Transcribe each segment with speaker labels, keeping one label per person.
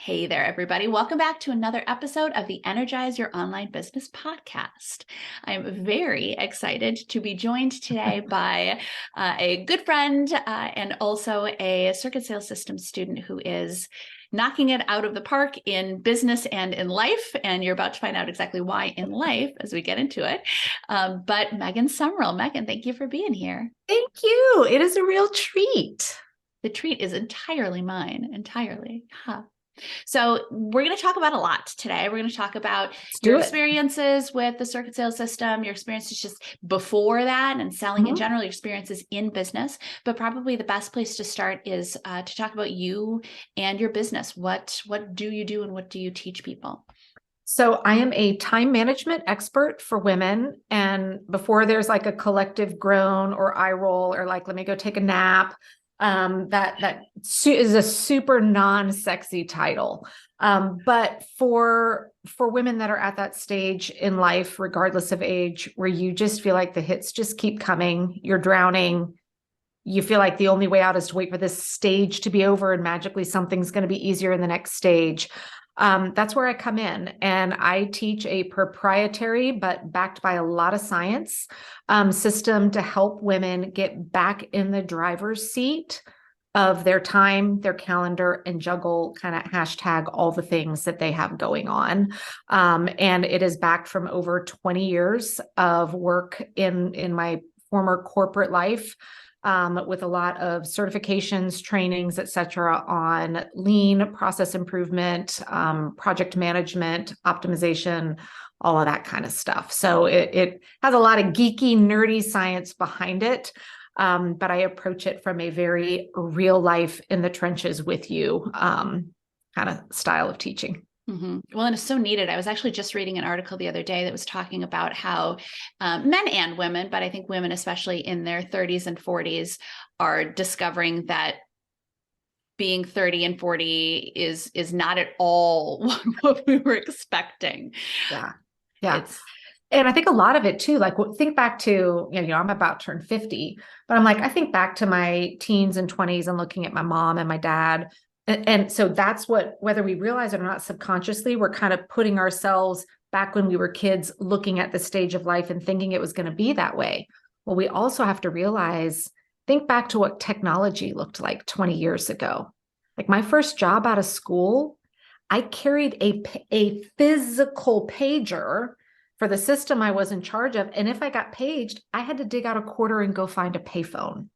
Speaker 1: Hey there, everybody. Welcome back to another episode of the Energize Your Online Business podcast. I'm very excited to be joined today by a good friend and also a circuit sales systems student who is knocking it out of the park in business and in life. And you're about to find out exactly why in life as we get into it. But Megan Summerall. Megan, thank you for being here.
Speaker 2: Thank you. It is a real treat.
Speaker 1: The treat is entirely mine, entirely. Huh. So we're going to talk about a lot today. We're going to talk about your experiences with the circuit sales system, your experiences just before that and selling in general, your experiences in business. But probably the best place to start is to talk about you and your business. What do you do and what do you teach people?
Speaker 2: So I am a time management expert for women. And before there's like a collective groan or eye roll or like, let me go take a nap. That is a super non-sexy title. But for women that are at that stage in life, regardless of age, where you just feel like the hits just keep coming, you're drowning, you feel like the only way out is to wait for this stage to be over and magically something's going to be easier in the next stage. That's where I come in, and I teach a proprietary but backed by a lot of science system to help women get back in the driver's seat of their time, their calendar, and juggle kind of hashtag all the things that they have going on. And it is backed from over 20 years of work in my former corporate life. With a lot of certifications, trainings, et cetera, on lean, process improvement, project management, optimization, all of that kind of stuff. So it has a lot of geeky, nerdy science behind it. But I approach it from a very real life in the trenches with you kind of style of teaching.
Speaker 1: Mm-hmm. Well, and it's so needed. I was actually just reading an article the other day that was talking about how men and women, but I think women, especially in their 30s and 40s, are discovering that being 30 and 40 is not at all what we were expecting.
Speaker 2: Yeah. And I think a lot of it too, like think back to, I'm about to turn 50, but I'm like, I think back to my teens and 20s and looking at my mom and my dad. And so that's whether we realize it or not subconsciously, we're kind of putting ourselves back when we were kids, looking at the stage of life and thinking it was going to be that way. Well, we also have to realize, think back to what technology looked like 20 years ago. Like my first job out of school, I carried a physical pager for the system I was in charge of. And if I got paged, I had to dig out a quarter and go find a payphone.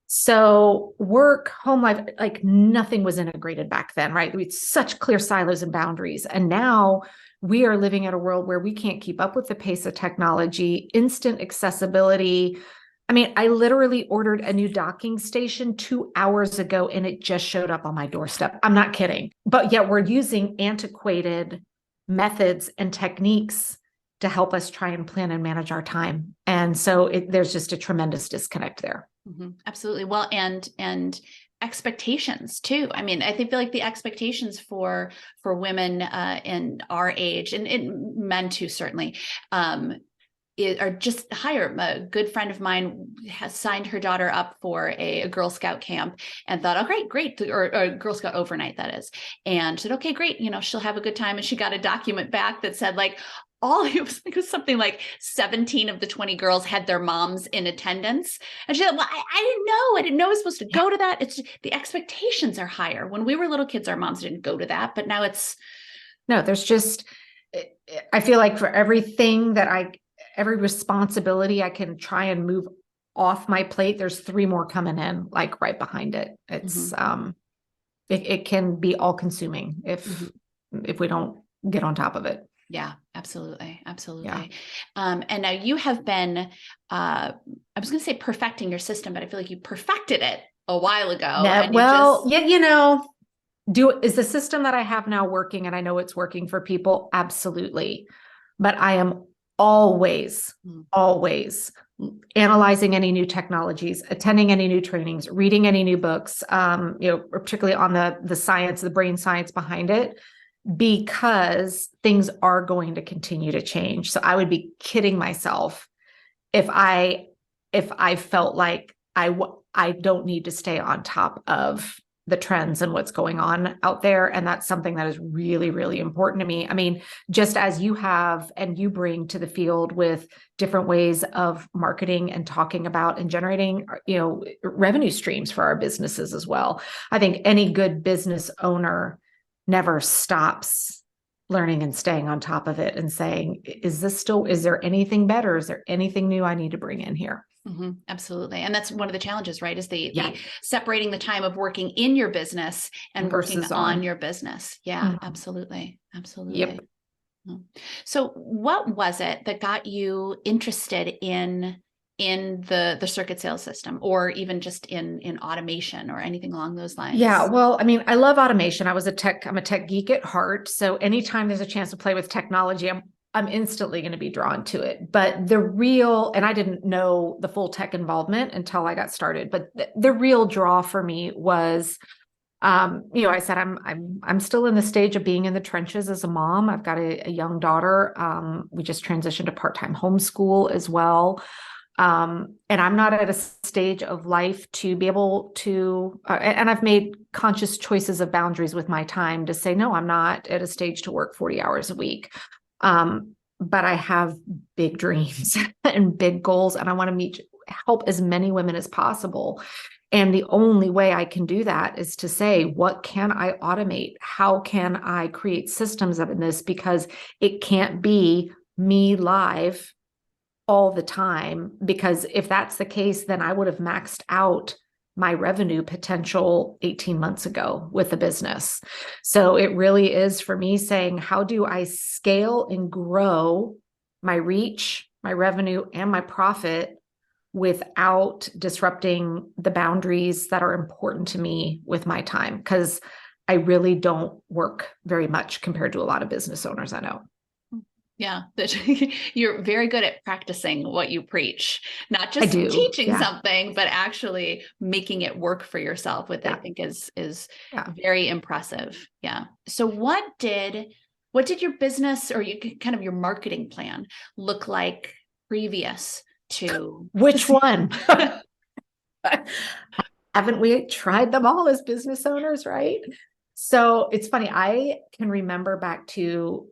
Speaker 2: So work, home life, like nothing was integrated back then, right? We had such clear silos and boundaries. And now we are living in a world where we can't keep up with the pace of technology, instant accessibility. I mean, I literally ordered a new docking station 2 hours ago and it just showed up on my doorstep. I'm not kidding. But yet we're using antiquated methods and techniques to help us try and plan and manage our time. And so there's just a tremendous disconnect there.
Speaker 1: Mm-hmm. Absolutely. Well, and expectations too. I mean, I feel like the expectations for women in our age and men too, certainly, are just higher. A good friend of mine has signed her daughter up for a Girl Scout camp and thought, oh, great. Or Girl Scout overnight, that is. And said, okay, great. She'll have a good time. And she got a document back that said like, it was something like 17 of the 20 girls had their moms in attendance. And she said, well, I didn't know I was supposed to go to that. It's just, the expectations are higher. When we were little kids, our moms didn't go to that, but now
Speaker 2: there's just, I feel like for everything every responsibility I can try and move off my plate, there's 3 more coming in, like right behind it. It's, it can be all consuming if we don't get on top of it.
Speaker 1: Yeah, absolutely. Absolutely. Yeah. And now you have been, I was going to say perfecting your system, but I feel like you perfected it a while ago.
Speaker 2: Yeah, is the system that I have now working? And I know it's working for people. Absolutely. But I am always analyzing any new technologies, attending any new trainings, reading any new books, particularly on the science, the brain science behind it, because things are going to continue to change. So I would be kidding myself if I felt like I don't need to stay on top of the trends and what's going on out there. And that's something that is really, really important to me. I mean, just as you have and you bring to the field with different ways of marketing and talking about and generating, revenue streams for our businesses as well. I think any good business owner never stops learning and staying on top of it and saying, is there anything better? Is there anything new I need to bring in here?
Speaker 1: Mm-hmm, absolutely. And that's one of the challenges, right? Is the separating the time of working in your business and working on your business. Yeah, absolutely. Absolutely.
Speaker 2: Yep.
Speaker 1: So what was it that got you interested in the circuit sales system, or even just in automation or anything along those lines?
Speaker 2: Yeah, well, I mean, I love automation. I'm a tech geek at heart. So anytime there's a chance to play with technology, I'm instantly going to be drawn to it. But and I didn't know the full tech involvement until I got started, but the real draw for me was, I said, I'm still in the stage of being in the trenches as a mom. I've got a young daughter. We just transitioned to part-time homeschool as well. And I'm not at a stage of life to be able to, and I've made conscious choices of boundaries with my time to say, no, I'm not at a stage to work 40 hours a week. But I have big dreams and big goals, and I want to help as many women as possible. And the only way I can do that is to say, what can I automate? How can I create systems of this? Because it can't be me live all the time, because if that's the case, then I would have maxed out my revenue potential 18 months ago with the business. So it really is for me saying, how do I scale and grow my reach, my revenue, and my profit without disrupting the boundaries that are important to me with my time? Because I really don't work very much compared to a lot of business owners I know.
Speaker 1: Yeah, you're very good at practicing what you preach, not just teaching something, but actually making it work for yourself, which I think is very impressive. Yeah. So what did your business or kind of your marketing plan look like previous to
Speaker 2: which one? Haven't we tried them all as business owners, right? So it's funny. I can remember back to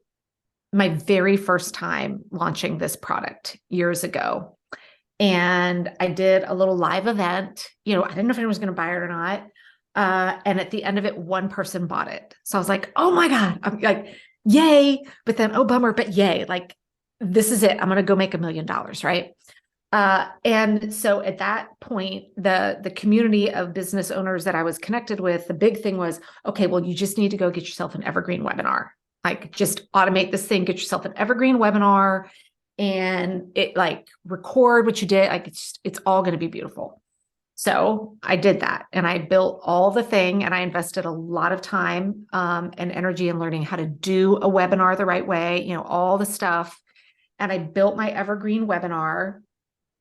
Speaker 2: my very first time launching this product years ago. And I did a little live event. I didn't know if anyone was going to buy it or not. And at the end of it, one person bought it. So I was like, oh my God, I'm like, yay. But then, oh, bummer, but yay. Like, this is it. I'm going to go make $1 million. Right. And so at that point, the community of business owners that I was connected with, the big thing was, okay, well, you just need to go get yourself an evergreen webinar. Like, just automate this thing, get yourself an evergreen webinar, and record what you did. Like, it's all going to be beautiful. So I did that, and I built all the thing, and I invested a lot of time and energy in learning how to do a webinar the right way, all the stuff. And I built my evergreen webinar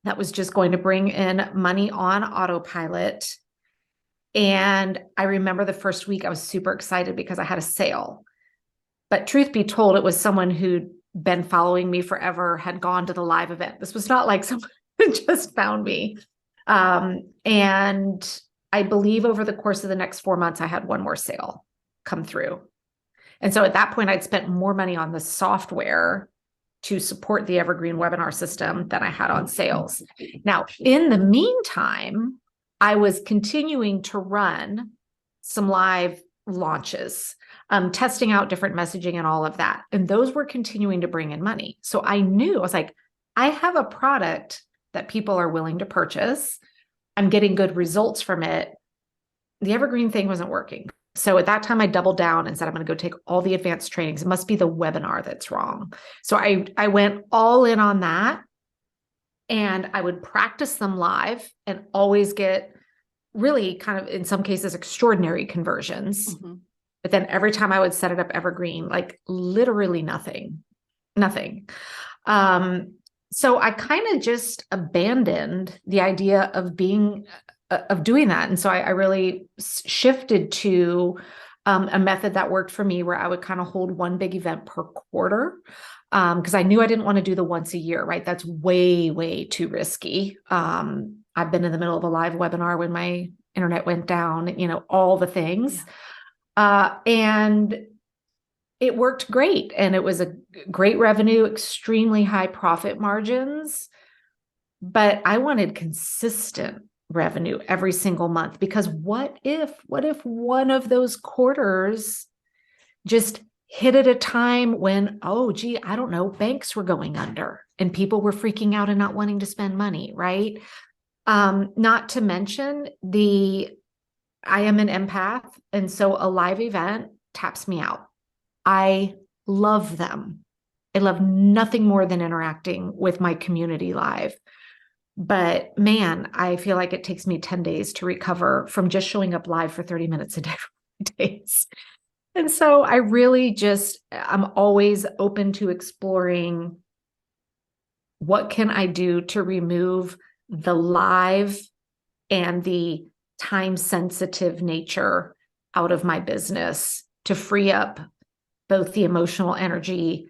Speaker 2: that was just going to bring in money on autopilot. And I remember the first week I was super excited because I had a sale. But truth be told, it was someone who'd been following me forever, had gone to the live event. This was not like someone who just found me. And I believe over the course of the next 4 months, I had one more sale come through. And so at that point, I'd spent more money on the software to support the evergreen webinar system than I had on sales. Now, in the meantime, I was continuing to run some live launches, testing out different messaging and all of that. And those were continuing to bring in money. So I was like, I have a product that people are willing to purchase. I'm getting good results from it. The evergreen thing wasn't working. So at that time, I doubled down and said, I'm going to go take all the advanced trainings. It must be the webinar that's wrong. So I went all in on that, and I would practice them live and always get really kind of, in some cases, extraordinary conversions. Mm-hmm. But then every time I would set it up evergreen, like literally nothing. So I kind of just abandoned the idea of doing that. And so I really shifted to a method that worked for me, where I would kind of hold one big event per quarter, because I knew I didn't want to do the once a year, right? That's way, way too risky. I've been in the middle of a live webinar when my internet went down, all the things.
Speaker 1: Yeah.
Speaker 2: And it worked great. And it was a great revenue, extremely high profit margins. But I wanted consistent revenue every single month, because what if one of those quarters just hit at a time when, oh, gee, I don't know, banks were going under and people were freaking out and not wanting to spend money, right? Not to mention I am an empath. And so a live event taps me out. I love them. I love nothing more than interacting with my community live. But man, I feel like it takes me 10 days to recover from just showing up live for 30 minutes a day for days. And so I really I'm always open to exploring, what can I do to remove the live and the time sensitive nature out of my business to free up both the emotional energy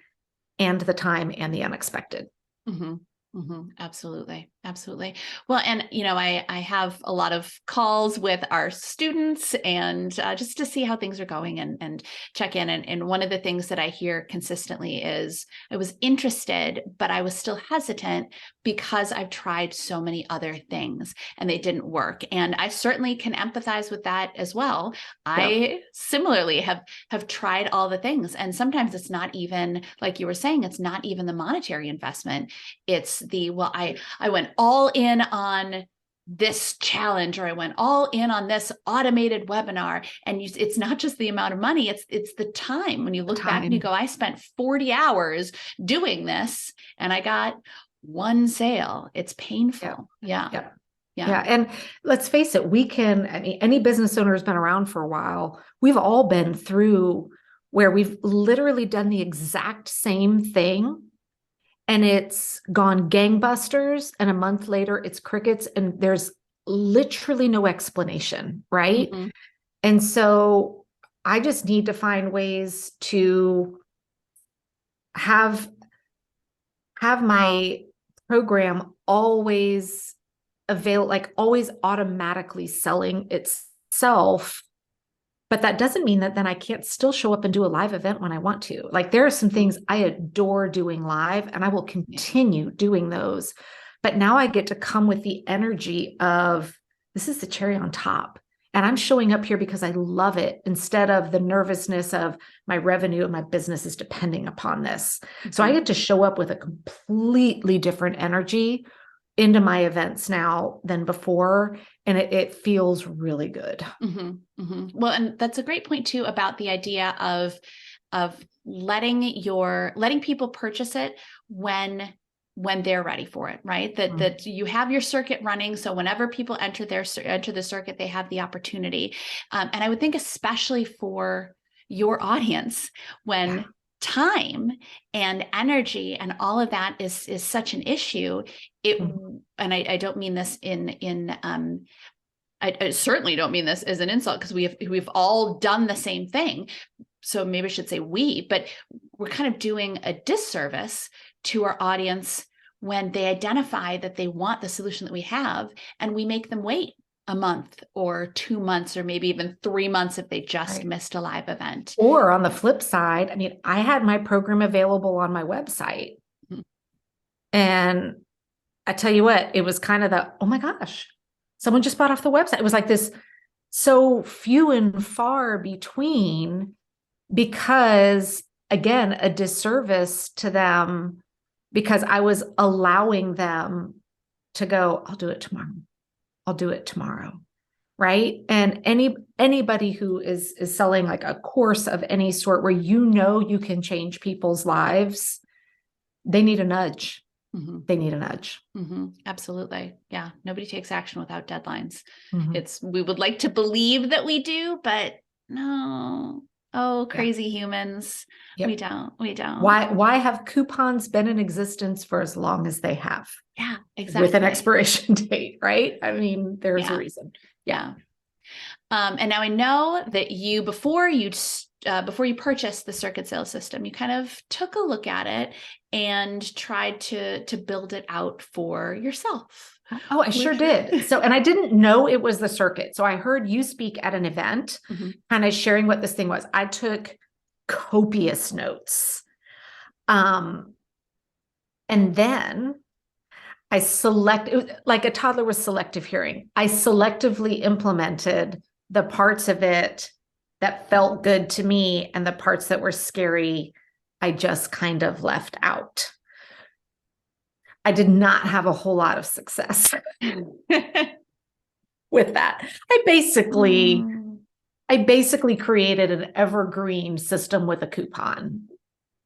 Speaker 2: and the time and the unexpected.
Speaker 1: Mm-hmm. Mm-hmm. Absolutely. Absolutely. Well, and, I have a lot of calls with our students and just to see how things are going and check in. And one of the things that I hear consistently is, I was interested, but I was still hesitant because I've tried so many other things and they didn't work. And I certainly can empathize with that as well. I similarly have tried all the things. And sometimes it's not even, like you were saying, it's not even the monetary investment. It's I went all in on this challenge, or I went all in on this automated webinar. And it's not just the amount of money, it's the time. When you look back and you go, I spent 40 hours doing this and I got one sale. It's painful. Yeah.
Speaker 2: And let's face it, any business owner who's been around for a while, we've all been through where we've literally done the exact same thing and it's gone gangbusters, and a month later it's crickets, and there's literally no explanation, right?
Speaker 1: Mm-hmm.
Speaker 2: And so I just need to find ways to have my program always always automatically selling itself. But that doesn't mean that then I can't still show up and do a live event when I want to. Like, there are some things I adore doing live, and I will continue doing those. But now I get to come with the energy of, this is the cherry on top. And I'm showing up here because I love it, instead of the nervousness of my revenue and my business is depending upon this. Mm-hmm. So I get to show up with a completely different energy into my events now than before. And it feels really good.
Speaker 1: Mm-hmm. Mm-hmm. Well, and that's a great point too, about the idea of letting people purchase it when they're ready for it, right? That you have your circuit running. So whenever people enter the circuit, they have the opportunity. And I would think, especially for your audience, when time and energy and all of that is such an issue, and I don't mean this I certainly don't mean this as an insult, because we've all done the same thing. So maybe I should say but we're kind of doing a disservice to our audience when they identify that they want the solution that we have, and we make them wait a month or 2 months or maybe even 3 months if they just missed a live event.
Speaker 2: Or on the flip side, I had my program available on my website. Mm-hmm. And I tell you what, it was kind of oh my gosh, someone just bought off the website. It was like this, so few and far between, because again, a disservice to them, because I was allowing them to go, I'll do it tomorrow. Right. And anybody who is selling like a course of any sort where you can change people's lives, they need a nudge. Mm-hmm. They need a nudge.
Speaker 1: Mm-hmm. Absolutely. Yeah. Nobody takes action without deadlines. Mm-hmm. We would like to believe that we do, but no. Oh, crazy humans. Yep. We don't.
Speaker 2: Why have coupons been in existence for as long as they have?
Speaker 1: Yeah, exactly.
Speaker 2: With an expiration date, right? There's a reason.
Speaker 1: Yeah. And now I know that before you before you purchased the circuit sales system, you kind of took a look at it and tried to build it out for yourself.
Speaker 2: Oh, I sure did. So, and I didn't know it was the circuit. So I heard you speak at an event, kind of sharing what this thing was. I took copious notes. And then it was like a toddler with selective hearing. I selectively implemented the parts of it that felt good to me, and the parts that were scary, I just kind of left out. I did not have a whole lot of success with that. I basically created an evergreen system with a coupon,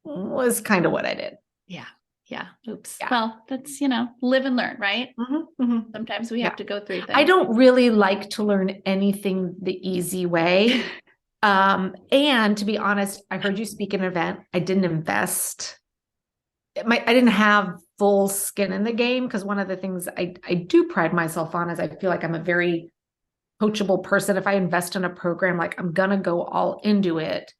Speaker 2: was kind of what I did.
Speaker 1: Yeah. Oops. Yeah. Well, that's, live and learn, right? Sometimes we have to go through things.
Speaker 2: I don't really like to learn anything the easy way. And to be honest, I heard you speak at an event. I didn't invest. I didn't have full skin in the game, because one of the things I do pride myself on is I feel like I'm a very coachable person. If I invest in a program, like I'm going to go all into it.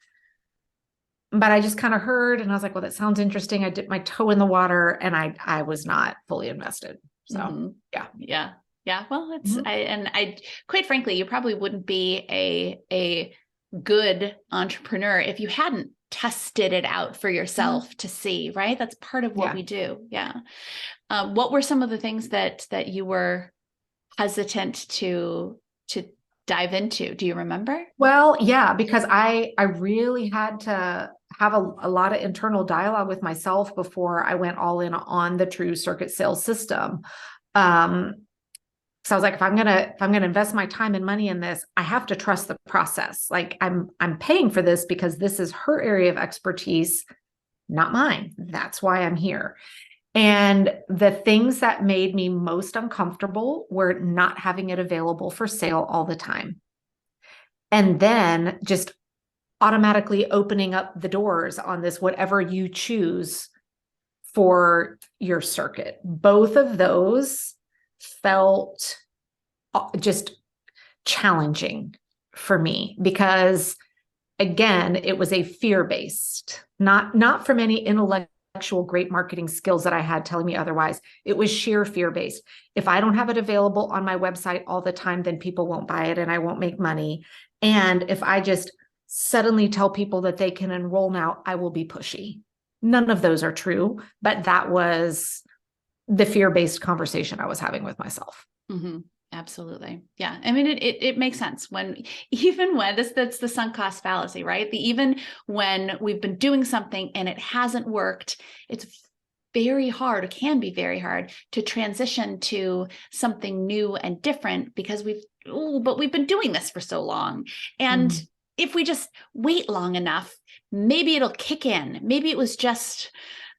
Speaker 2: But I just kind of heard and I was like, well, that sounds interesting. I dipped my toe in the water and I was not fully invested. So
Speaker 1: yeah. Well, I quite frankly, you probably wouldn't be a good entrepreneur if you hadn't tested it out for yourself to see, right? That's part of what we do. Yeah. What were some of the things that you were hesitant to dive into? Do you remember?
Speaker 2: Well, yeah, because I really had to have a lot of internal dialogue with myself before I went all in on the true circuit sales system. So I was like, if I'm gonna invest my time and money in this, I have to trust the process. Like I'm paying for this because this is her area of expertise, not mine. That's why I'm here. And the things that made me most uncomfortable were not having it available for sale all the time. And then just automatically opening up the doors on this, whatever you choose for your circuit. Both of those felt just challenging for me because, again, it was a fear-based, not from any intellectual great marketing skills that I had telling me otherwise. It was sheer fear-based. If I don't have it available on my website all the time, then people won't buy it and I won't make money. And if I just suddenly tell people that they can enroll now, I will be pushy. None of those are true, but that was the fear-based conversation I was having with myself.
Speaker 1: Absolutely. Yeah. I mean, it makes sense even when that's the sunk cost fallacy, right? Even when we've been doing something and it hasn't worked, it's very hard, or can be very hard, to transition to something new and different because we've been doing this for so long. And if we just wait long enough, maybe it'll kick in. Maybe it was just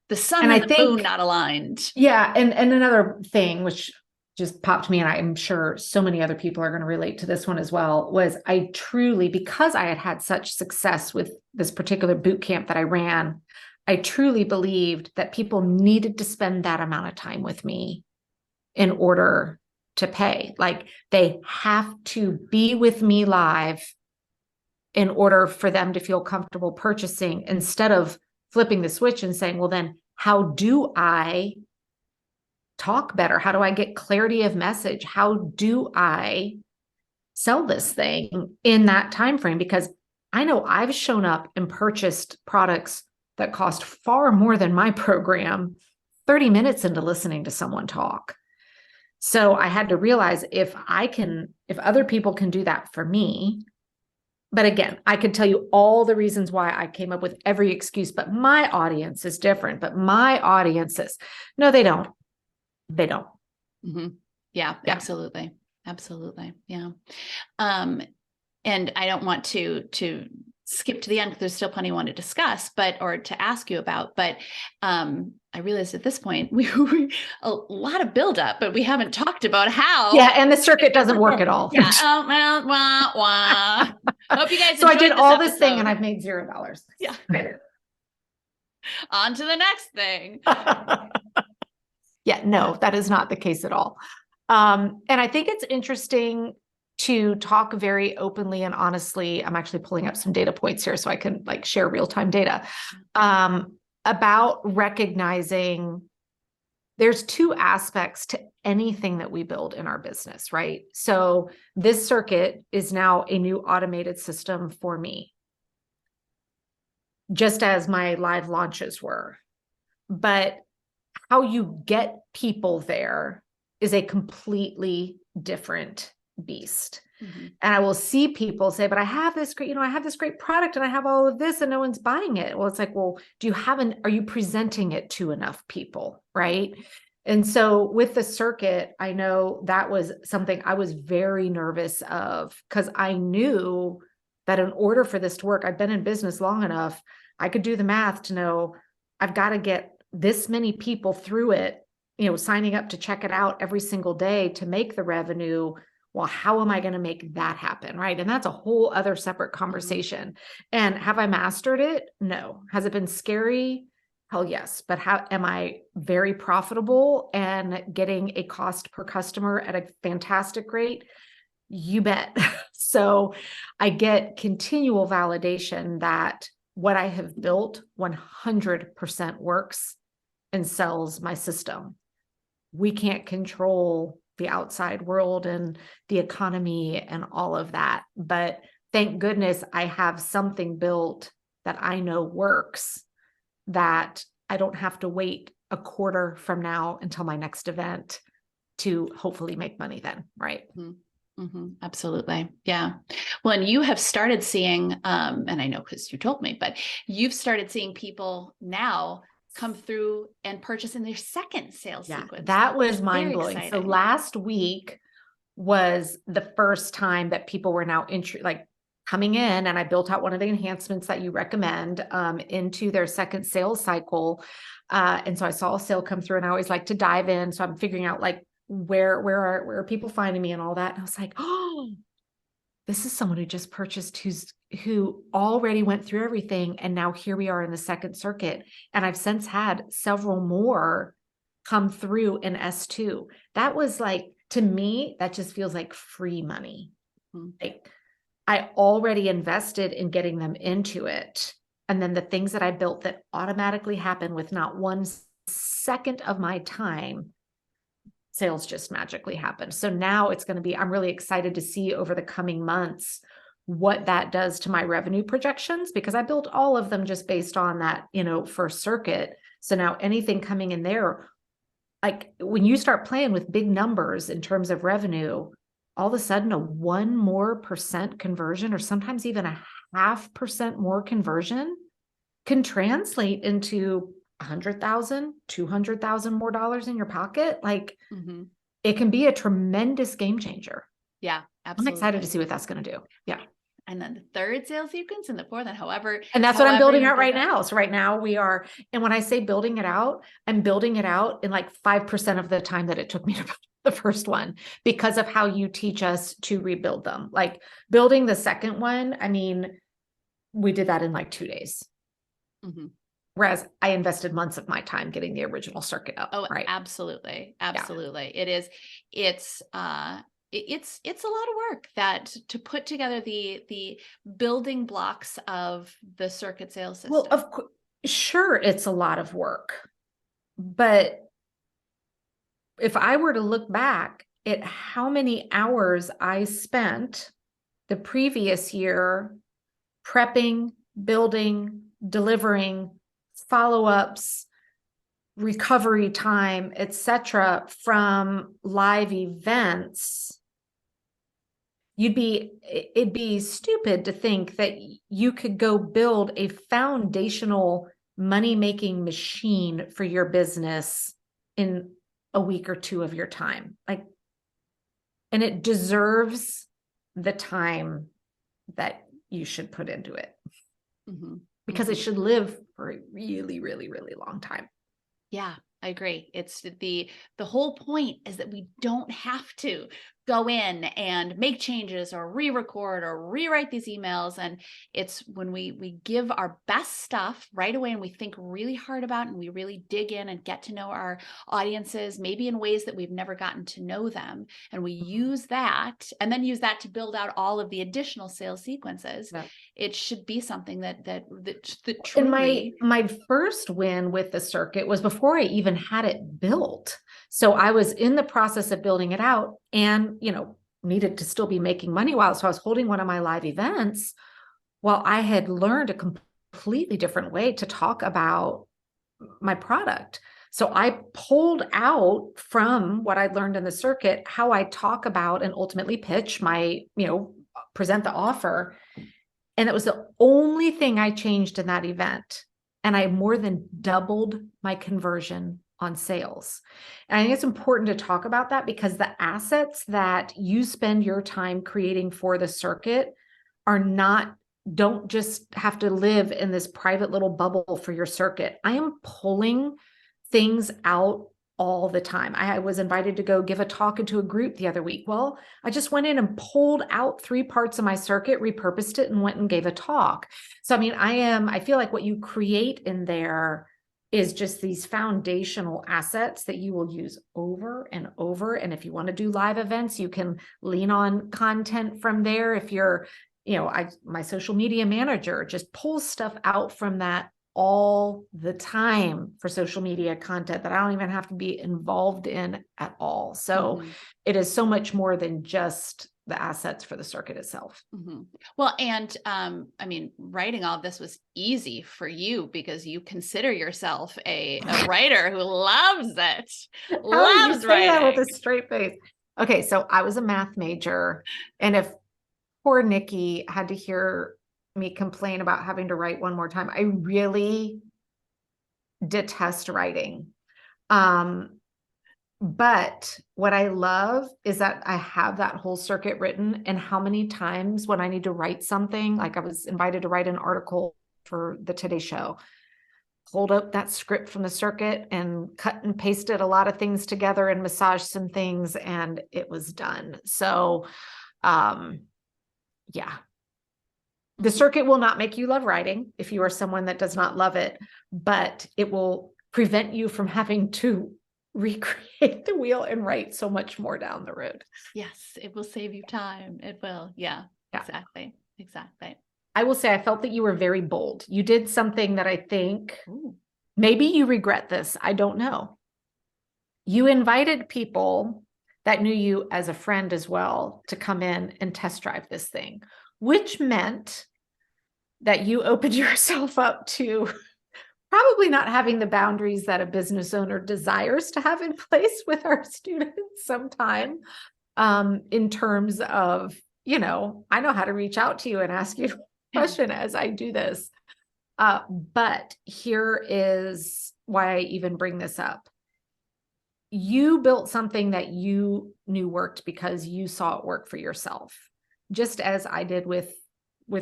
Speaker 1: the sun and the moon not aligned.
Speaker 2: Yeah. And another thing, which just popped to me, and I'm sure so many other people are going to relate to this one as well, was I truly, because I had such success with this particular boot camp that I ran, I truly believed that people needed to spend that amount of time with me in order to pay. Like they have to be with me live in order for them to feel comfortable purchasing, instead of flipping the switch and saying, well, then how do I talk better? How do I get clarity of message? How do I sell this thing in that time frame? Because I know I've shown up and purchased products that cost far more than my program 30 minutes into listening to someone talk. So I had to realize if other people can do that for me. But again, I could tell you all the reasons why I came up with every excuse, but my audience is different. But my audiences, no, they don't. They don't.
Speaker 1: Yeah, absolutely. Yeah. And I don't want to skip to the end because there's still plenty I want to discuss, or to ask you about, but I realized at this point we a lot of buildup, but we haven't talked about how.
Speaker 2: Yeah, and the circuit doesn't work at all.
Speaker 1: Yeah. Hope you guys.
Speaker 2: So I did all this thing and I've made $0.
Speaker 1: Yeah. On to the next thing.
Speaker 2: Yeah, no, that is not the case at all. And I think it's interesting to talk very openly and honestly. I'm actually pulling up some data points here so I can like share real-time data about recognizing there's two aspects to anything that we build in our business, right? So this circuit is now a new automated system for me, just as my live launches were. But how you get people there is a completely different beast. Mm-hmm. And I will see people say, but I have this great, I have this great product and I have all of this and no one's buying it. Well, it's like, well, are you presenting it to enough people? Right. And so with the circuit, I know that was something I was very nervous of, because I knew that in order for this to work, I've been in business long enough, I could do the math to know I've got to get this many people through it, signing up to check it out every single day to make the revenue. Well, how am I going to make that happen? Right. And that's a whole other separate conversation. And have I mastered it? No. Has it been scary? Hell yes. But how am I very profitable and getting a cost per customer at a fantastic rate? You bet. So I get continual validation that what I have built 100% works and sells my system. We can't control the outside world and the economy and all of that. But thank goodness I have something built that I know works, that I don't have to wait a quarter from now until my next event to hopefully make money then. Right.
Speaker 1: Mm-hmm. Mm-hmm. Absolutely. Yeah. Well, and you have started seeing, and I know because you told me, but you've started seeing people now come through and purchase in their second sales sequence.
Speaker 2: That was mind blowing. So last week was the first time that people were now coming in, and I built out one of the enhancements that you recommend into their second sales cycle. And so I saw a sale come through, and I always like to dive in. So I'm figuring out where are people finding me and all that. And I was like, oh, this is someone who just purchased, who already went through everything. And now here we are in the second circuit. And I've since had several more come through in S2. That was to me, that just feels like free money. Mm-hmm. I already invested in getting them into it. And then the things that I built that automatically happen with not 1 second of my time, sales just magically happened. So now it's going to be, I'm really excited to see over the coming months what that does to my revenue projections, because I built all of them just based on that, first circuit. So now anything coming in there, when you start playing with big numbers in terms of revenue, all of a sudden a 1% more conversion, or sometimes even a 0.5% more conversion, can translate into $100,000, $200,000 more dollars in your pocket. Mm-hmm. It can be a tremendous game changer.
Speaker 1: Yeah, absolutely.
Speaker 2: I'm excited to see what that's going to do. Yeah.
Speaker 1: And then the third sales sequence and the fourth, and however.
Speaker 2: And that's what I'm building out right now. So right now we are, and when I say building it out, I'm building it out in 5% of the time that it took me to build the first one, because of how you teach us to rebuild them. Building the second one, I mean, we did that in 2 days. Mm-hmm. Whereas I invested months of my time getting the original circuit up.
Speaker 1: Oh,
Speaker 2: right.
Speaker 1: Absolutely. Absolutely. Yeah. It's a lot of work to put together the building blocks of the circuit sales system.
Speaker 2: Well, of course, sure, it's a lot of work, but if I were to look back at how many hours I spent the previous year prepping, building, delivering, follow-ups, recovery time, etc., from live events, it'd be stupid to think that you could go build a foundational money-making machine for your business in a week or two of your time. And it deserves the time that you should put into it. Mm-hmm. Because it should live for a really, really, really long time.
Speaker 1: Yeah, I agree. It's the whole point is that we don't have to go in and make changes or re-record or rewrite these emails. And it's when we give our best stuff right away and we think really hard about it, and we really dig in and get to know our audiences, maybe in ways that we've never gotten to know them. And we use that and then use that to build out all of the additional sales sequences.
Speaker 2: Yeah.
Speaker 1: It should be something that
Speaker 2: And
Speaker 1: truly.
Speaker 2: my first win with the circuit was before I even had it built. So I was in the process of building it out and, needed to still be making money while. So I was holding one of my live events while I had learned a completely different way to talk about my product. So I pulled out from what I'd learned in the circuit, how I talk about and ultimately pitch my, present the offer. And it was the only thing I changed in that event. And I more than doubled my conversion on sales. And I think it's important to talk about that because the assets that you spend your time creating for the circuit don't just have to live in this private little bubble for your circuit. I am pulling things out all the time. I was invited to go give a talk into a group the other week. Well, I just went in and pulled out 3 parts of my circuit, repurposed it, and went and gave a talk. So, I feel like what you create in there is just these foundational assets that you will use over and over. And if you want to do live events, you can lean on content from there. If you're, my social media manager just pulls stuff out from that all the time for social media content that I don't even have to be involved in at all. So it is so much more than just the assets for the circuit itself.
Speaker 1: Well, and writing all of this was easy for you because you consider yourself a writer who loves it, loves writing.
Speaker 2: That with a straight face. Okay, so I was a math major, and if poor Nicki had to hear me complain about having to write one more time, I really detest writing. But what I love is that I have that whole circuit written, and how many times when I need to write something, like I was invited to write an article for the Today Show, pulled up that script from the circuit and cut and pasted a lot of things together and massaged some things, and it was done. So, yeah. The circuit will not make you love writing if you are someone that does not love it, but it will prevent you from having to recreate the wheel and write so much more down the road.
Speaker 1: Yes, it will save you time. It will. Yeah. Exactly.
Speaker 2: I will say I felt that you were very bold. You did something that I think maybe you regret this. I don't know. You invited people that knew you as a friend as well to come in and test drive this thing, which meant that you opened yourself up to probably not having the boundaries that a business owner desires to have in place with our students sometime, in terms of, I know how to reach out to you and ask you a question as I do this. But here is why I even bring this up. You built something that you knew worked because you saw it work for yourself, just as I did with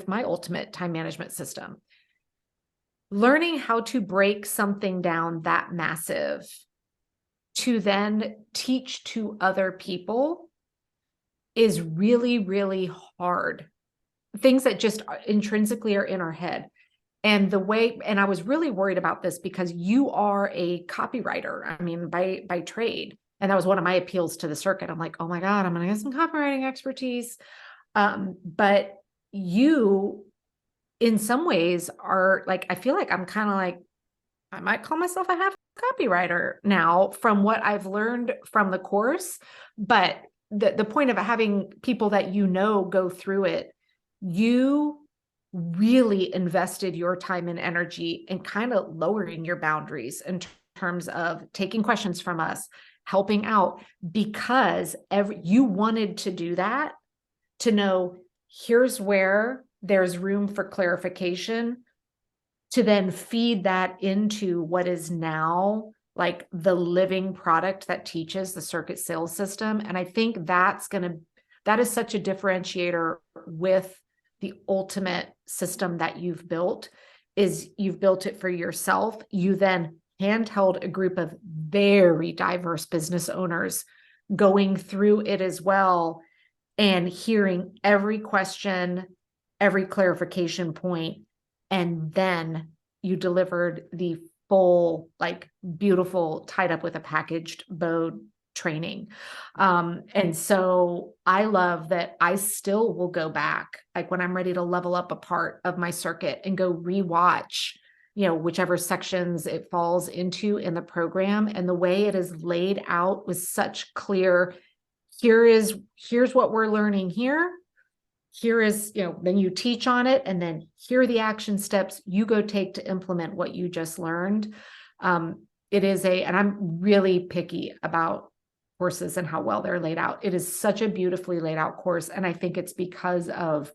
Speaker 2: my ultimate time management system. Learning how to break something down that massive to then teach to other people is really, really hard. Things that just intrinsically are in our head. And I was really worried about this because you are a copywriter, by trade. And that was one of my appeals to the circuit. I'm like, oh my God, I'm going to get some copywriting expertise. But you, in some ways, are like, I feel like I'm kind of like, I might call myself a half copywriter now from what I've learned from the course. But the point of having people that go through it, you really invested your time and energy in kind of lowering your boundaries in terms of taking questions from us, helping out, because you wanted to do that, to know here's where there's room for clarification, to then feed that into what is now like the living product that teaches the circuit sales system. And I think that is such a differentiator with the ultimate system that you've built, is you've built it for yourself. You then handheld a group of very diverse business owners going through it as well, and hearing every question, every clarification point, and then you delivered the full, like, beautiful, tied up with a packaged bow training. And so I love that I still will go back, like when I'm ready to level up a part of my circuit, and go rewatch, whichever sections it falls into in the program, and the way it is laid out with such clear, here's what we're learning here. Here is, then you teach on it, and then here are the action steps you go take to implement what you just learned. And I'm really picky about courses and how well they're laid out. It is such a beautifully laid out course. And I think it's because of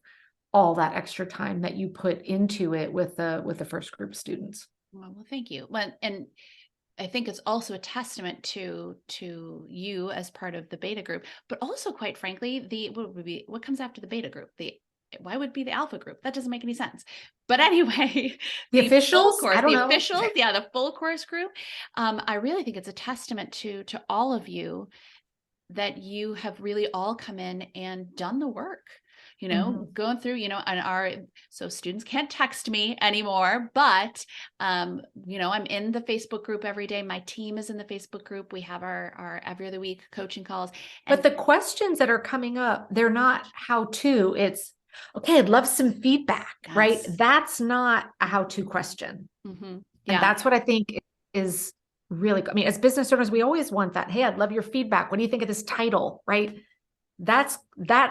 Speaker 2: all that extra time that you put into it with the first group students.
Speaker 1: Well, thank you. Well, and I think it's also a testament to you as part of the beta group, but also, quite frankly, what comes after the beta group? Why would be the alpha group? That doesn't make any sense. But anyway,
Speaker 2: the officials,
Speaker 1: full course,
Speaker 2: I don't know.
Speaker 1: Officials, yeah, the full course group. I really think it's a testament to all of you, that you have really all come in and done the work. Going through, so students can't text me anymore, but, I'm in the Facebook group every day. My team is in the Facebook group. We have our every other week coaching calls.
Speaker 2: But the questions that are coming up, they're not how to, it's, okay, I'd love some feedback, yes. Right? That's not a how-to question.
Speaker 1: Mm-hmm.
Speaker 2: Yeah. And that's what I think is really, as business owners, we always want that. Hey, I'd love your feedback. What do you think of this title? Right? That's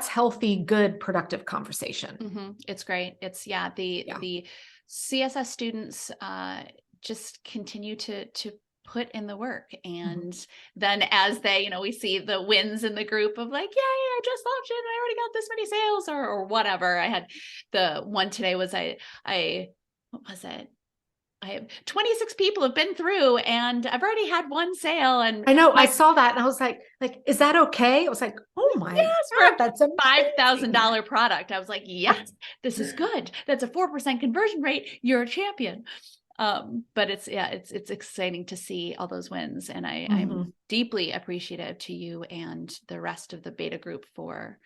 Speaker 2: healthy, good, productive conversation.
Speaker 1: Mm-hmm. It's great. It's the CSS students just continue to put in the work. And then as they, we see the wins in the group of like, yay, I just launched it and I already got this many sales or whatever. I had the one today was what was it? I have 26 people have been through and I've already had one sale. And
Speaker 2: I know I saw that and I was like, is that okay? I was like, oh my God, that's a
Speaker 1: $5,000 product. I was like, yes, this is good. That's a 4% conversion rate. You're a champion. But it's exciting to see all those wins. And I'm deeply appreciative to you and the rest of the beta group for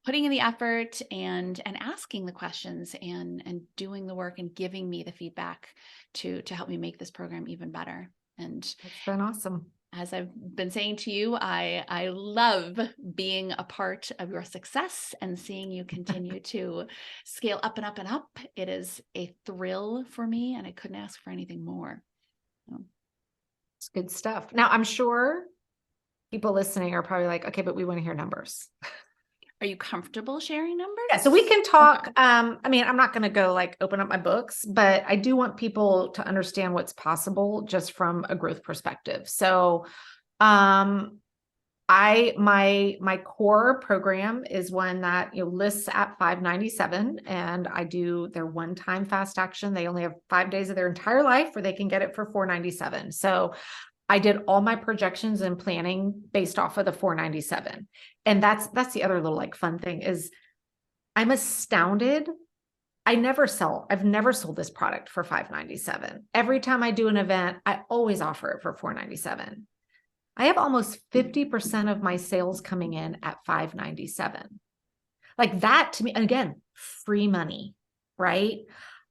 Speaker 1: putting in the effort and asking the questions and doing the work and giving me the feedback to help me make this program even better. And
Speaker 2: it's been awesome.
Speaker 1: As I've been saying to you, I love being a part of your success and seeing you continue to scale up and up and up. It is a thrill for me, and I couldn't ask for anything more.
Speaker 2: It's good stuff. Now, I'm sure people listening are probably like, okay, but we want to hear numbers.
Speaker 1: Are you comfortable sharing numbers?
Speaker 2: Yeah, so we can talk. Okay. I'm not going to go like open up my books, but I do want people to understand what's possible just from a growth perspective. So, my core program is one that lists at $597, and I do their one-time fast action. They only have 5 days of their entire life where they can get it for $497. So I did all my projections and planning based off of the $497. And that's the other little like fun thing is I'm astounded. I've never sold this product for $597. Every time I do an event, I always offer it for $497. I have almost 50% of my sales coming in at $597. Like that to me, and again, free money, right?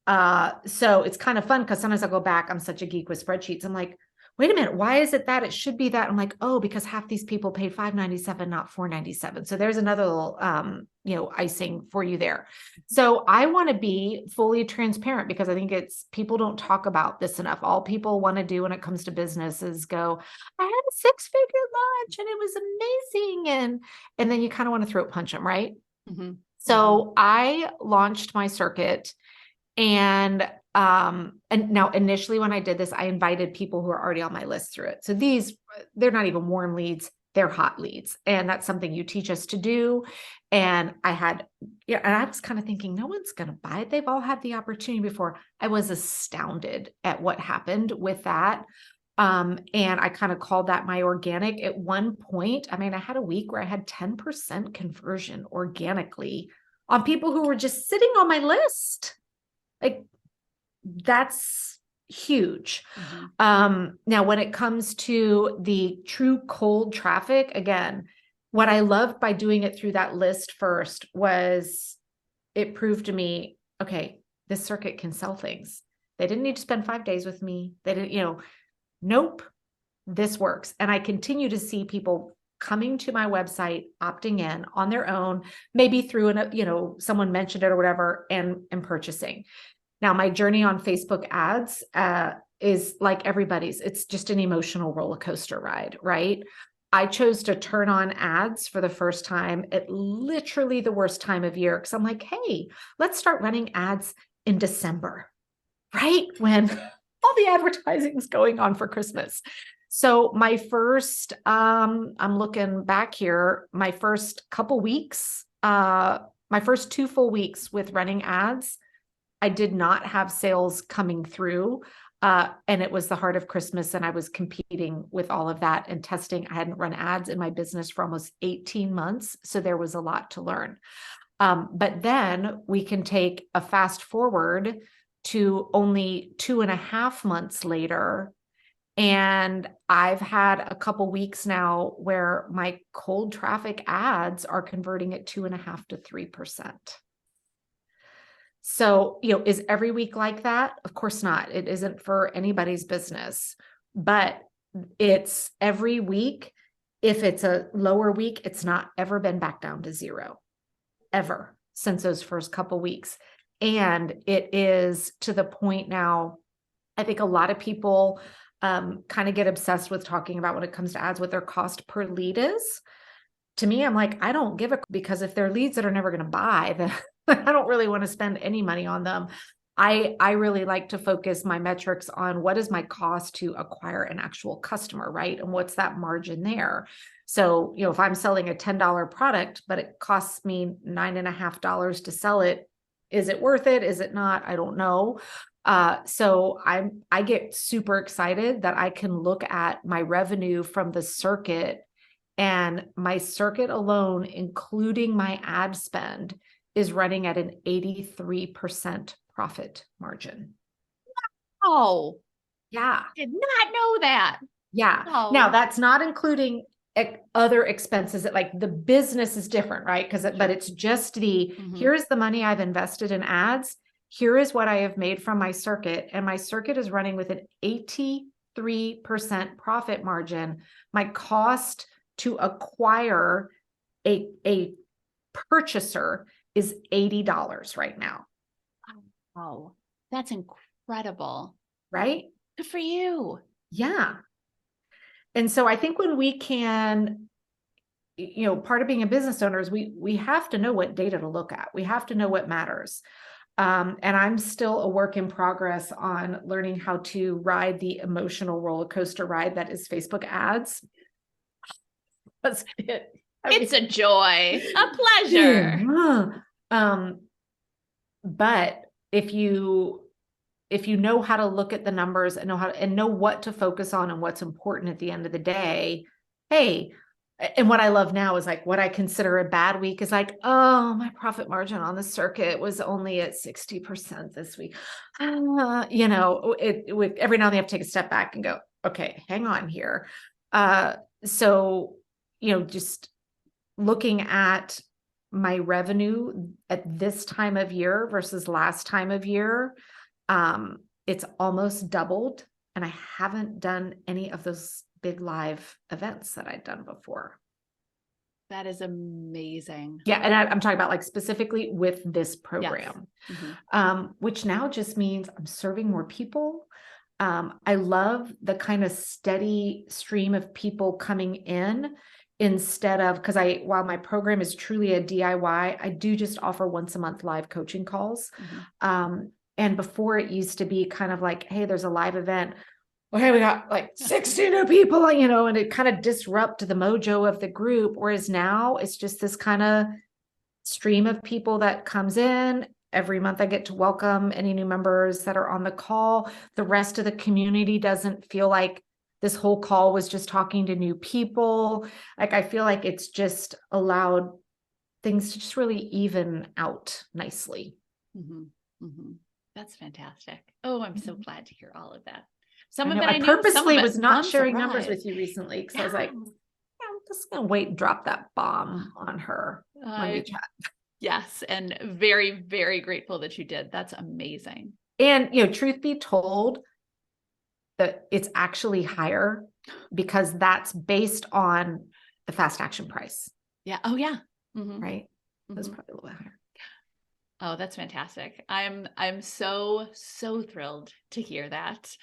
Speaker 2: So it's kind of fun because sometimes I'll go back. I'm such a geek with spreadsheets. I'm like, wait a minute, why is it that it should be that? I'm like, oh, because half these people paid $597, not $497. So there's another little, icing for you there. So I want to be fully transparent because I think people don't talk about this enough. All people want to do when it comes to business is go, I had a 6-figure launch and it was amazing. And then you kind of want to throat punch them, right? Mm-hmm. So I launched my circuit. And now initially when I did this, I invited people who are already on my list through it. So they're not even warm leads, they're hot leads. And that's something you teach us to do. And and I was kind of thinking, no one's going to buy it. They've all had the opportunity before. I was astounded at what happened with that. And I kind of called that my organic. At one point, I had a week where I had 10% conversion organically on people who were just sitting on my list. Like, that's huge. Now, when it comes to the true cold traffic, again, what I loved by doing it through that list first was it proved to me, okay, this circuit can sell things. They didn't need to spend 5 days with me. They didn't, nope, this works. And I continue to see people coming to my website, opting in on their own, maybe through someone mentioned it or whatever, and purchasing. Now, my journey on Facebook ads is like everybody's. It's just an emotional roller coaster ride, right? I chose to turn on ads for the first time at literally the worst time of year, because I'm like, hey, let's start running ads in December, right? When all the advertising is going on for Christmas. So my first, I'm looking back here, my first couple weeks, my first 2 full weeks with running ads, I did not have sales coming through. And it was the heart of Christmas, and I was competing with all of that and testing. I hadn't run ads in my business for almost 18 months. So there was a lot to learn. But then we can take a fast forward to only 2.5 months later. And I've had a couple weeks now where my cold traffic ads are converting at 2.5 to 3%. So, is every week like that? Of course not. It isn't for anybody's business, but it's every week. If it's a lower week, it's not ever been back down to 0, ever, since those first couple weeks. And it is to the point now, I think a lot of people kind of get obsessed with talking about, when it comes to ads, what their cost per lead is. To me, I'm like, I don't give a, because if they're leads that are never going to buy, then I don't really want to spend any money on them. I really like to focus my metrics on what is my cost to acquire an actual customer, right? And what's that margin there? So, if I'm selling a $10 product, but it costs me $9.50 to sell it, is it worth it? Is it not? I don't know. So I get super excited that I can look at my revenue from the circuit, and my circuit alone, including my ad spend, is running at an 83% profit margin.
Speaker 1: Oh,
Speaker 2: yeah.
Speaker 1: Did not know that.
Speaker 2: Yeah.
Speaker 1: Oh.
Speaker 2: Now, that's not including other expenses that, like, the business is different, right? But it's just here's the money I've invested in ads. Here is what I have made from my circuit. And my circuit is running with an 83% profit margin. My cost to acquire a purchaser is $80 right now.
Speaker 1: Oh, that's incredible.
Speaker 2: Right?
Speaker 1: Good for you.
Speaker 2: Yeah. And so I think when we can, part of being a business owner is we have to know what data to look at. We have to know what matters. And I'm still a work in progress on learning how to ride the emotional roller coaster ride that is Facebook ads.
Speaker 1: It's a joy, a pleasure.
Speaker 2: Yeah. But if you know how to look at the numbers and know what to focus on and what's important at the end of the day, hey, and what I love now is, like, what I consider a bad week is like, oh, my profit margin on the circuit was only at 60% this week. Every now and then you have to take a step back and go, okay, hang on here. So, just looking at my revenue at this time of year versus last time of year, it's almost doubled, and I haven't done any of those big live events that I'd done before.
Speaker 1: That is amazing.
Speaker 2: Yeah. And I'm talking about, like, specifically with this program,
Speaker 1: yes.
Speaker 2: Which now just means I'm serving more people. I love the kind of steady stream of people coming in, instead of, because while my program is truly a DIY, I do just offer once a month live coaching calls. And before, it used to be kind of like, hey, there's a live event. Okay, we got like 60 new people, and it kind of disrupt the mojo of the group. Whereas now it's just this kind of stream of people that comes in. Every month I get to welcome any new members that are on the call. The rest of the community doesn't feel like this whole call was just talking to new people. Like, I feel like it's just allowed things to just really even out nicely.
Speaker 1: That's fantastic. Oh, I'm so glad to hear all of that.
Speaker 2: I
Speaker 1: Some of
Speaker 2: know,
Speaker 1: it I
Speaker 2: I
Speaker 1: knew, some of
Speaker 2: purposely
Speaker 1: it,
Speaker 2: was not
Speaker 1: I'm
Speaker 2: sharing numbers
Speaker 1: surprised.
Speaker 2: with you recently because I was like,
Speaker 1: Yeah.
Speaker 2: "Yeah, I'm just gonna wait and drop that bomb on her when we chat."
Speaker 1: Yes, and very, very grateful that you did. That's amazing.
Speaker 2: And, truth be told, that it's actually higher because that's based on the fast action price,
Speaker 1: Yeah. Oh, yeah. Mm-hmm.
Speaker 2: right? That's
Speaker 1: Mm-hmm.
Speaker 2: probably a little bit higher.
Speaker 1: Oh, that's fantastic. I'm so, so thrilled to hear that.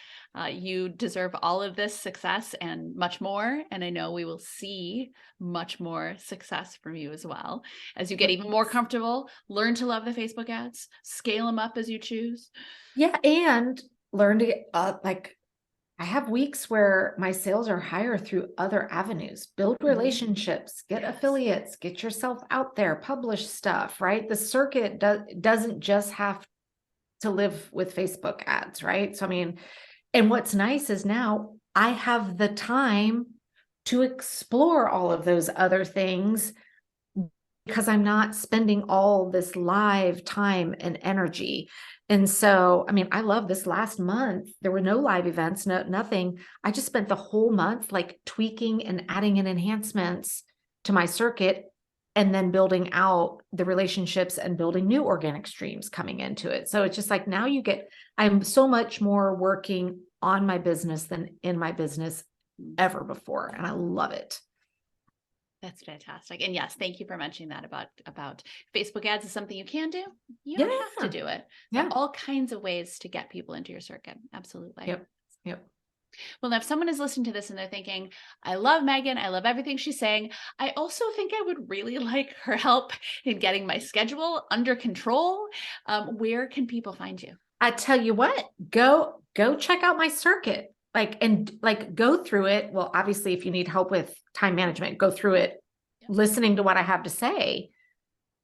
Speaker 1: You deserve all of this success and much more. And I know we will see much more success from you as well as you get even more comfortable, learn to love the Facebook ads, scale them up as you choose.
Speaker 2: Yeah. And learn to get I have weeks where my sales are higher through other avenues, build relationships, get affiliates, get yourself out there, publish stuff, right? The circuit doesn't just have to live with Facebook ads, right? So, I mean, and what's nice is now I have the time to explore all of those other things because I'm not spending all this live time and energy. And so, I mean, I love this last month. There were no live events, nothing. I just spent the whole month like tweaking and adding in enhancements to my circuit and then building out the relationships and building new organic streams coming into it. So it's just like now I'm so much more working on my business than in my business ever before. And I love it.
Speaker 1: That's fantastic. And yes, thank you for mentioning that about Facebook ads is something you can do. You don't have to do it. There are all kinds of ways to get people into your circuit. Absolutely.
Speaker 2: Yep.
Speaker 1: Well, now if someone is listening to this and they're thinking, I love Megan, I love everything she's saying, I also think I would really like her help in getting my schedule under control. Where can people find you?
Speaker 2: I tell you what, go check out my circuit. Go through it. Well, obviously, if you need help with time management, go through it, listening to what I have to say,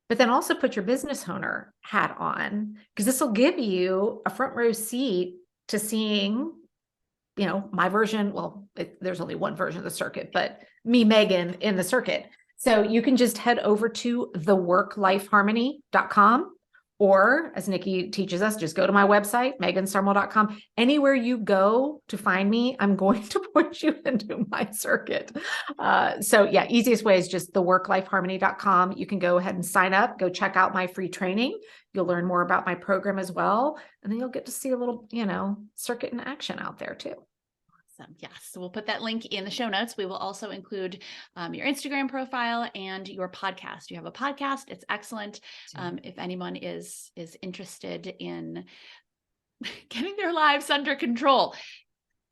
Speaker 2: but then also put your business owner hat on, because this will give you a front row seat to seeing, my version. Well, there's only one version of the circuit, but me, Megan, in the circuit. So you can just head over to theworklifeharmony.com. Or as Nicki teaches us, just go to my website, meganstarmel.com. Anywhere you go to find me, I'm going to point you into my circuit. So yeah, easiest way is just theworklifeharmony.com. You can go ahead and sign up, go check out my free training. You'll learn more about my program as well. And then you'll get to see a little, circuit in action out there too.
Speaker 1: Yes, so we'll put that link in the show notes. We will also include your Instagram profile and your podcast. You have a podcast; it's excellent. If anyone is interested in getting their lives under control,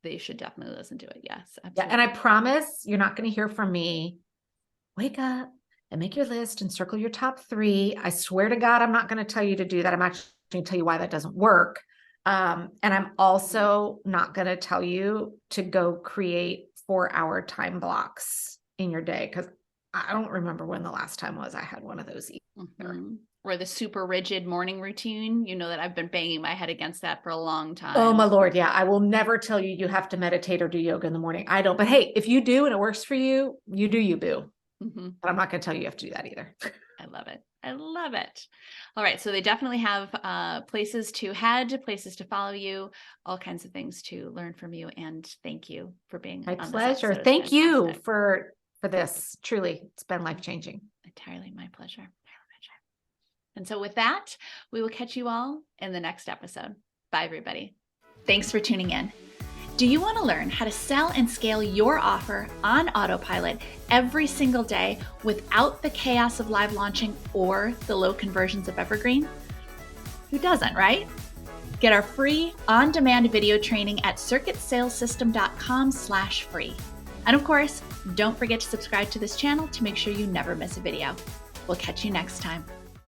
Speaker 1: they should definitely listen to it. Yes, absolutely.
Speaker 2: Yeah, and I promise you're not going to hear from me. Wake up and make your list and circle your top 3. I swear to God, I'm not going to tell you to do that. I'm actually going to tell you why that doesn't work. And I'm also not going to tell you to go create 4-hour time blocks in your day, because I don't remember when the last time was I had one of those either.
Speaker 1: Or the super rigid morning routine. You know that I've been banging my head against that for a long time.
Speaker 2: Oh my Lord. Yeah. I will never tell you have to meditate or do yoga in the morning. I don't, but hey, if you do and it works for you, you do you, boo. But I'm not going to tell you have to do that either.
Speaker 1: I love it. I love it. All right. So they definitely have places to head, places to follow you, all kinds of things to learn from you. And thank you for being
Speaker 2: my
Speaker 1: on
Speaker 2: pleasure.
Speaker 1: This episode.
Speaker 2: Thank you for this. Truly, it's been life-changing.
Speaker 1: Entirely my pleasure. And so with that, we will catch you all in the next episode. Bye, everybody. Thanks for tuning in. Do you want to learn how to sell and scale your offer on autopilot every single day without the chaos of live launching or the low conversions of Evergreen? Who doesn't, right? Get our free on-demand video training at circuitsalessystem.com/free. And of course, don't forget to subscribe to this channel to make sure you never miss a video. We'll catch you next time.